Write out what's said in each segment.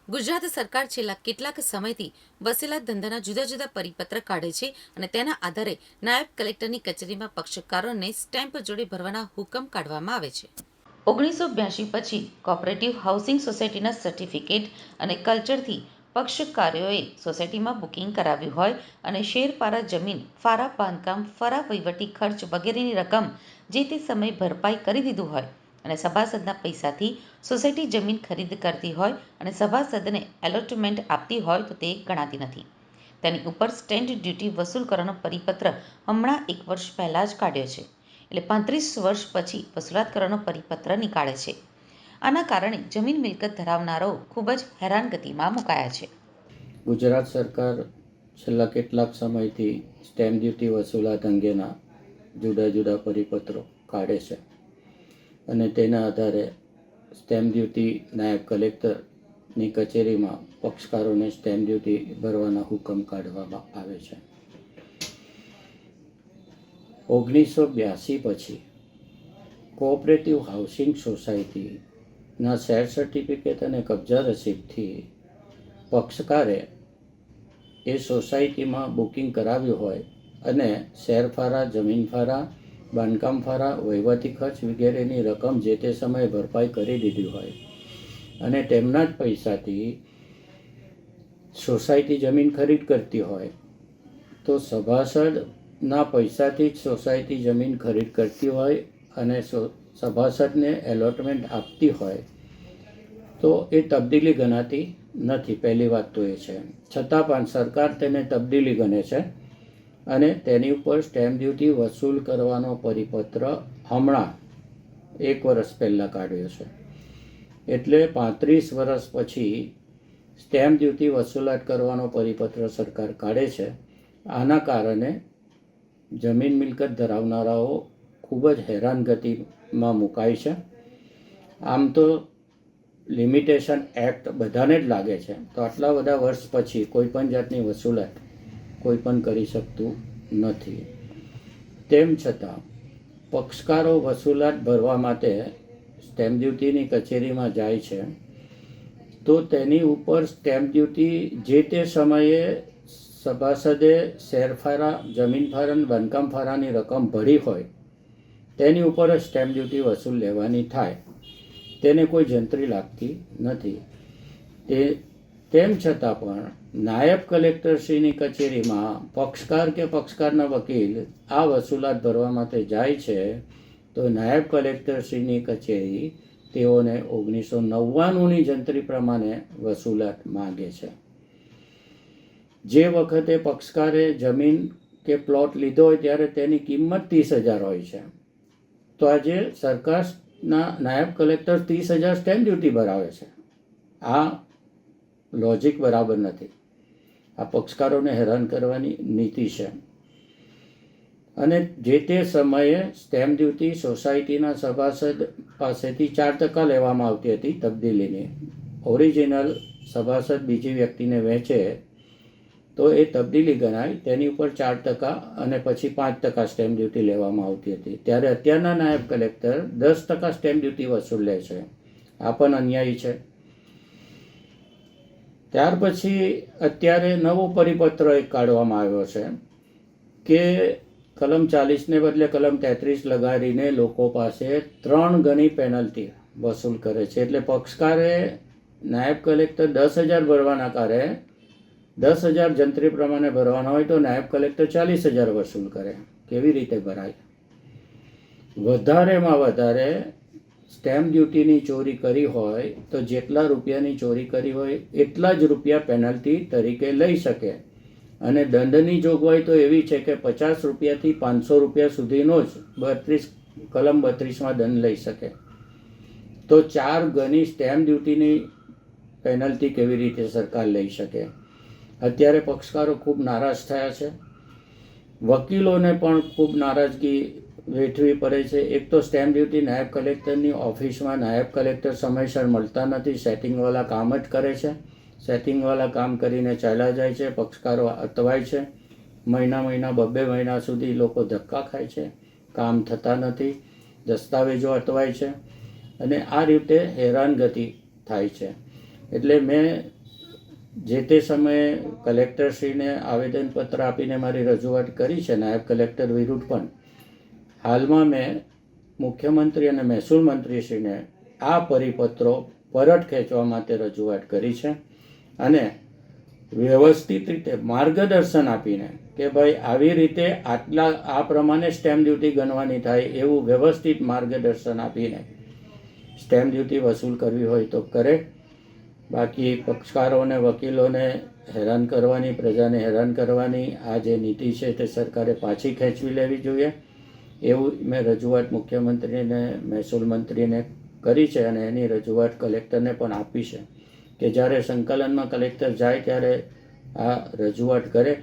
ગુજરાત સરકાર છેલ્લા કેટલાક સમયથી વસેલા ધંધાના જુદા જુદા પરિપત્ર કાઢે છે અને તેના આધારે નાયબ કલેક્ટરની કચેરીમાં પક્ષકારોને સ્ટેમ્પ જોડે ભરવાના હુકમ કાઢવામાં આવે છે. 1982 પછી કોઓપરેટિવ હાઉસિંગ સોસાયટીના સર્ટિફિકેટ અને કલ્ચરથી પક્ષકારોએ સોસાયટીમાં બુકિંગ કરાવ્યું હોય અને શેરફારા જમીન, ફારા બાંધકામ, ફારા વહીવટી ખર્ચ વગેરેની રકમ જે તે સમયે ભરપાઈ કરી દીધું હોય અને સભાસદના પૈસાથી સોસાયટી જમીન ખરીદ કરતી હોય અને સભાસદને એલોટમેન્ટ આપતી હોય તો તે ગણાતી નથી. તેની ઉપર સ્ટેમ્પ ડ્યુટી વસૂલ કરવાનો પરિપત્ર હમણાં 1 વર્ષ પહેલાં જ કાઢ્યો છે. એટલે 35 વર્ષ પછી વસૂલાત કરવાનો પરિપત્ર નીકાળે છે. આના કારણે જમીન મિલકત ધરાવનારાઓ ખૂબ જ હેરાનગતિમાં મુકાયા છે. ગુજરાત સરકાર છેલ્લા કેટલાક સમયથી સ્ટેમ્પ ડ્યુટી વસૂલાત અંગેના જુદા જુદા પરિપત્રો કાઢે છે અને તેના આધારે સ્ટેમ્પ ડ્યુટી નાયબ કલેક્ટરની કચેરીમાં પક્ષકારોને સ્ટેમ્પ ડ્યુટી ભરવાના હુકમ કાઢવામાં આવે છે. 1982 પછી કોઓપરેટિવ હાઉસિંગ સોસાયટીના શેર સર્ટિફિકેટ અને કબજા રસીદથી પક્ષકારે એ સોસાયટીમાં બુકિંગ કરાવ્યું હોય અને શેરફારા, જમીનફારા, બાંધકામ ફારા, વહીવટી ખર્ચ વગેરેની રકમ જે તે સમયે ભરપાઈ કરી દીધી હોય અને તેમના જ પૈસાથી સોસાયટી જમીન ખરીદ કરતી હોય તો સભાસદના પૈસાથી જ સોસાયટી જમીન ખરીદ કરતી હોય અને સભાસદને એલોટમેન્ટ આપતી હોય તો એ તબદીલી ગણાતી નથી. પહેલી વાત તો એ છે. છતાં પણ સરકાર તેને તબદીલી ગણે છે અને તેની ઉપર સ્ટેમ્પ ડ્યુટી વસૂલ કરવાનો પરિપત્ર હમણાં 1 વર્ષ પહેલાં કાઢ્યો છે. એટલે 35 વર્ષ પછી સ્ટેમ્પ ડ્યુટી વસૂલાત કરવાનો પરિપત્ર સરકાર કાઢે છે. આના કારણે જમીન મિલકત ધરાવનારાઓ ખૂબ જ હેરાનગતિમાં મુકાય છે. આમ તો લિમિટેશન એક્ટ બધાને જ લાગે છે તો આટલા બધા વર્ષ પછી કોઈ પણ જાતની વસૂલાત કોઈ પણ કરી શકતું નથી. તેમ છતાં પક્ષકારો વસૂલાત ભરવા માટે સ્ટેમ્પ ડ્યુટીની કચેરીમાં જાય છે તો તેની ઉપર સ્ટેમ્પ ડ્યુટી જે તે સમયે સભાસદે શેરફારા, જમીનફારા અને બાંધકામ ફારાની રકમ ભરી હોય તેની ઉપર જ સ્ટેમ્પ ડ્યુટી વસૂલ લેવાની થાય. તેને કોઈ જંત્રી લાગતી નથી. તેમ છતાં પણ નાયબ કલેક્ટરશ્રીની કચેરીમાં પક્ષકાર કે પક્ષકારના વકીલ આ વસૂલાત ભરવા માટે જાય છે તો નાયબ કલેક્ટરશ્રીની કચેરી તેઓને 1999ની જંત્રી પ્રમાણે વસૂલાત માગે છે. જે વખતે પક્ષકારે જમીન કે પ્લોટ લીધો હોય ત્યારે તેની કિંમત 30,000 હોય છે તો આજે સરકારના નાયબ કલેક્ટર 30,000 સ્ટેમ્પ ડ્યુટી ભરાવે છે. આ લોજિક બરાબર નથી. આ પક્ષકારોને હેરાન કરવાની નીતિ છે. અને જે તે સમયે સ્ટેમ્પ ડ્યુટી સોસાયટીના સભાસદ પાસેથી 4% લેવામાં આવતી હતી તબદીલીની. ઓરિજિનલ સભાસદ બીજી વ્યક્તિને વેચે તો એ તબદીલી ગણાય. તેની ઉપર 4% અને પછી 5% સ્ટેમ્પ ડ્યુટી લેવામાં આવતી હતી. ત્યારે અત્યારના નાયબ કલેક્ટર 10% સ્ટેમ્પ ડ્યુટી વસૂલ લે છે. આ પણ અન્યાયી છે. ત્યાર પછી અત્યારે નવો પરિપત્ર એક કાઢવામાં આવ્યો છે કે કલમ 40ને બદલે કલમ 33 લગાડીને લોકો પાસે 3 ગણી પેનલ્ટી વસૂલ કરે છે. એટલે પક્ષકારે નાયબ કલેક્ટર 10,000 ભરવાના કારે 10,000 જંત્રી પ્રમાણે ભરવાના હોય તો નાયબ કલેક્ટર 40,000 વસૂલ કરે. કેવી રીતે ભરાય? વધારેમાં વધારે સ્ટેમ્પ ડ્યુટીની ચોરી કરી હોય તો જેટલા રૂપિયાની ચોરી કરી હોય એટલા જ રૂપિયા પેનલ્ટી તરીકે લઈ શકે. અને દંડની જોગવાઈ તો એવી છે કે 50 રૂપિયાથી 500 રૂપિયા સુધીનો જ કલમ 32માં દંડ લઈ શકે. તો 4 ગણી સ્ટેમ્પ ડ્યુટીની પેનલ્ટી કેવી રીતે સરકાર લઈ શકે? અત્યારે પક્ષકારો ખૂબ નારાજ થયા છે. વકીલોને પણ ખૂબ નારાજગી વેઠવી પડે છે. એક તો સ્ટેમ્પ ડ્યુટી નાયબ કલેક્ટરની ઓફિસમાં નાયબ કલેક્ટર સમયસર મળતા નથી. સેટિંગવાળા કામ જ કરે છે. સેટિંગવાળા કામ કરીને ચાલ્યા જાય છે. પક્ષકારો અટવાય છે. મહિના 2 મહિના સુધી લોકો ધક્કા ખાય છે. કામ થતા નથી. દસ્તાવેજો અટવાય છે અને આ રીતે હેરાનગતિ થાય છે. એટલે મેં જે તે સમયે કલેક્ટરશ્રીને આવેદનપત્ર આપીને મારી રજૂઆત કરી છે નાયબ કલેક્ટર વિરુદ્ધ પણ. હાલમાં મેં મુખ્યમંત્રી અને મહેસૂલ મંત્રીશ્રીને આ પરિપત્રો પરત ખેંચવા માટે રજૂઆત કરી છે અને વ્યવસ્થિત રીતે માર્ગદર્શન આપીને કે ભાઈ આવી રીતે આ પ્રમાણે સ્ટેમ્પ ડ્યુટી ગણવાની થાય એવું વ્યવસ્થિત માર્ગદર્શન આપીને સ્ટેમ્પ ડ્યુટી વસૂલ કરવી હોય તો કરે. બાકી પક્ષકારોને વકીલોને હેરાન કરવાની, પ્રજાને હેરાન કરવાની આ જે નીતિ છે તે સરકારે પાછી ખેંચવી લેવી જોઈએ એવું મેં રજૂઆત મુખ્યમંત્રીને મહેસૂલ મંત્રીને કરી છે અને એની રજૂઆત કલેક્ટરને પણ આપી છે કે જ્યારે સંકલનમાં કલેક્ટર જાય ત્યારે આ રજૂઆત કરે.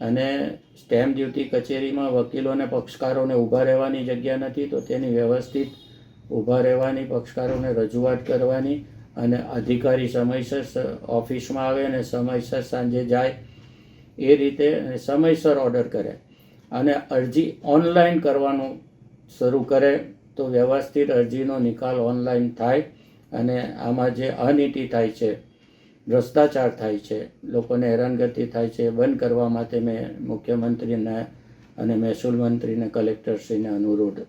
અને સ્ટેમ્પ ડ્યુટી કચેરીમાં વકીલોને પક્ષકારોને ઊભા રહેવાની જગ્યા નથી તો તેની વ્યવસ્થિત ઊભા રહેવાની, પક્ષકારોને રજૂઆત કરવાની અને અધિકારી સમયસર ઓફિસમાં આવે અને સમયસર સાંજે જાય એ રીતે સમયસર ઓર્ડર કરે અને અરજી ઓનલાઈન કરવાનું શરૂ કરે તો વ્યવસ્થિત અરજીનો નિકાલ ઓનલાઈન થાય અને આમાં જે અનીતિ થાય છે, ભ્રષ્ટાચાર થાય છે, લોકોને હેરાનગતિ થાય છે, બંધ કરવા માટે મેં મુખ્યમંત્રીને અને મહેસૂલ મંત્રીને કલેક્ટરશ્રીને અનુરોધ